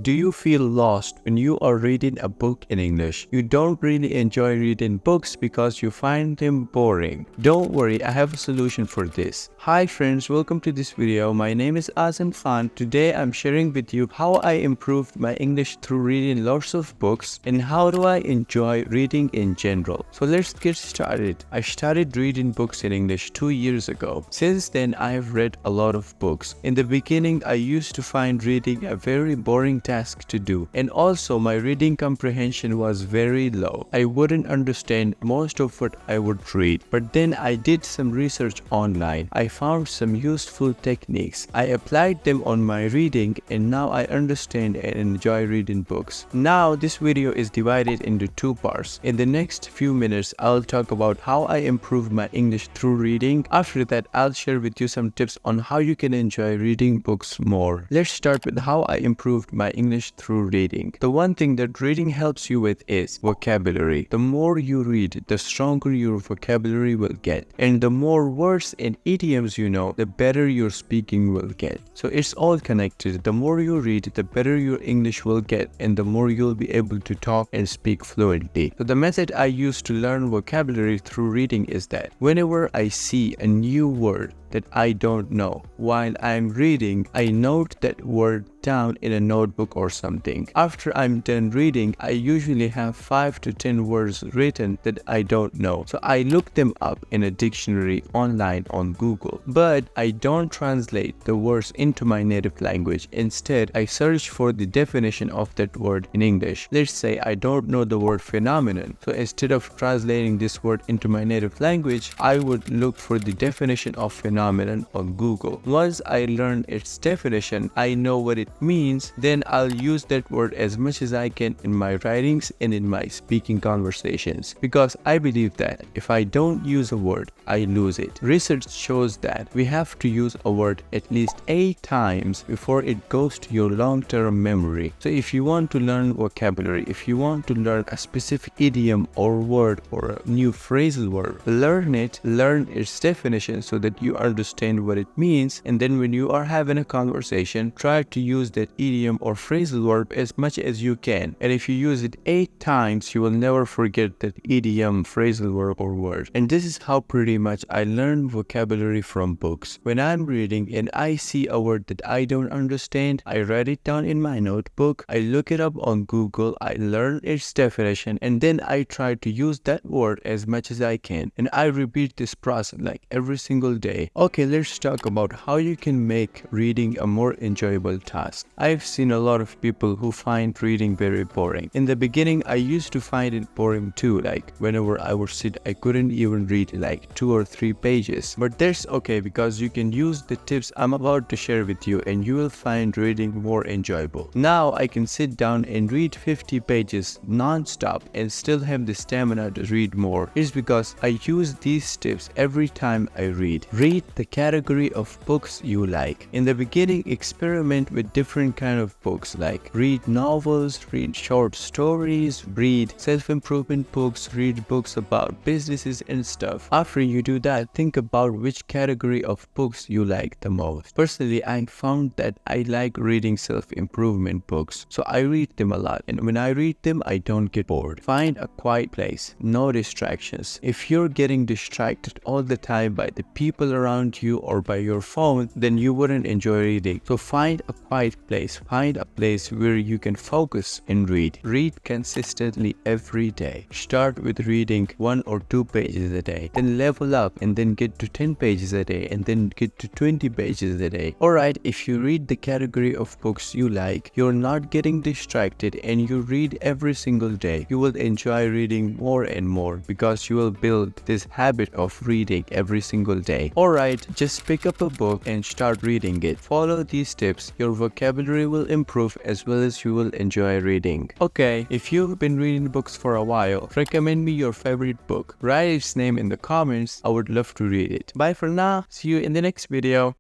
Do you feel lost when you are reading a book in English? You don't really enjoy reading books because you find them boring. Don't worry, I have a solution for this. Hi friends, welcome to this video. My name is Azam Khan. Today I'm sharing with you how I improved my English through reading lots of books and how do I enjoy reading in general. So let's get started. I started reading books in English 2 years ago. Since then, I have read a lot of books. In the beginning, I used to find reading a very boring task to do, and also my reading comprehension was very low. I wouldn't understand most of what I would read, but then I did some research online. I found some useful techniques. I applied them on my reading, and now I understand and enjoy reading books. Now this video is divided into two parts. In the next few minutes, I'll talk about how I improved my English through reading. After that, I'll share with you some tips on how you can enjoy reading books more. Let's start with how I improved my English through reading. The one thing that reading helps you with is vocabulary. The more you read, the stronger your vocabulary will get. And the more words and idioms you know, the better your speaking will get. So it's all connected. The more you read, the better your English will get, and the more you'll be able to talk and speak fluently. So the method I use to learn vocabulary through reading is that whenever I see a new word that I don't know, while I'm reading, I note that word down in a notebook or something. After I'm done reading, I usually have 5 to 10 words written that I don't know. So I look them up in a dictionary online on Google. But I don't translate the words into my native language. Instead, I search for the definition of that word in English. Let's say I don't know the word phenomenon. So instead of translating this word into my native language, I would look for the definition of phenomenon on Google. Once I learn its definition, I know what it means, then I'll use that word as much as I can in my writings and in my speaking conversations, because I believe that if I don't use a word, I lose it. Research shows that we have to use a word at least 8 times before it goes to your long-term memory. So if you want to learn vocabulary, if you want to learn a specific idiom or word or a new phrasal verb, learn it, learn its definition so that you understand what it means, and then when you are having a conversation, try to use that idiom or phrasal verb as much as you can. And if you use it 8 times, you will never forget that idiom, phrasal verb or word. And this is how pretty much I learn vocabulary from books. When I'm reading and I see a word that I don't understand, I write it down in my notebook, I look it up on Google, I learn its definition, and then I try to use that word as much as I can. And I repeat this process like every single day. Okay, let's talk about how you can make reading a more enjoyable task. I've seen a lot of people who find reading very boring. In the beginning, I used to find it boring too. Like whenever I would sit, I couldn't even read like 2 or 3 pages. But that's okay, because you can use the tips I'm about to share with you and you will find reading more enjoyable. Now I can sit down and read 50 pages non-stop and still have the stamina to read more. It's because I use these tips every time I read. Read the category of books you like. In the beginning, experiment with different kind of books, like read novels, read short stories, read self-improvement books, read books about businesses and stuff. After you do that, think about which category of books you like the most. Personally, I found that I like reading self-improvement books, so I read them a lot, and when I read them, I don't get bored. Find a quiet place, no distractions. If you're getting distracted all the time by the people around you or by your phone, then you wouldn't enjoy reading. So find a quiet place, find a place where you can focus and read. Read consistently every day. Start with reading 1 or 2 pages a day, then level up and then get to 10 pages a day, and then get to 20 pages a day. Alright, if you read the category of books you like, you're not getting distracted and you read every single day, you will enjoy reading more and more because you will build this habit of reading every single day. Alright, just pick up a book and start reading it. Follow these tips, your vocabulary will improve as well as you will enjoy reading. Okay, if you've been reading books for a while, recommend me your favorite book. Write its name in the comments. I would love to read it. Bye for now. See you in the next video.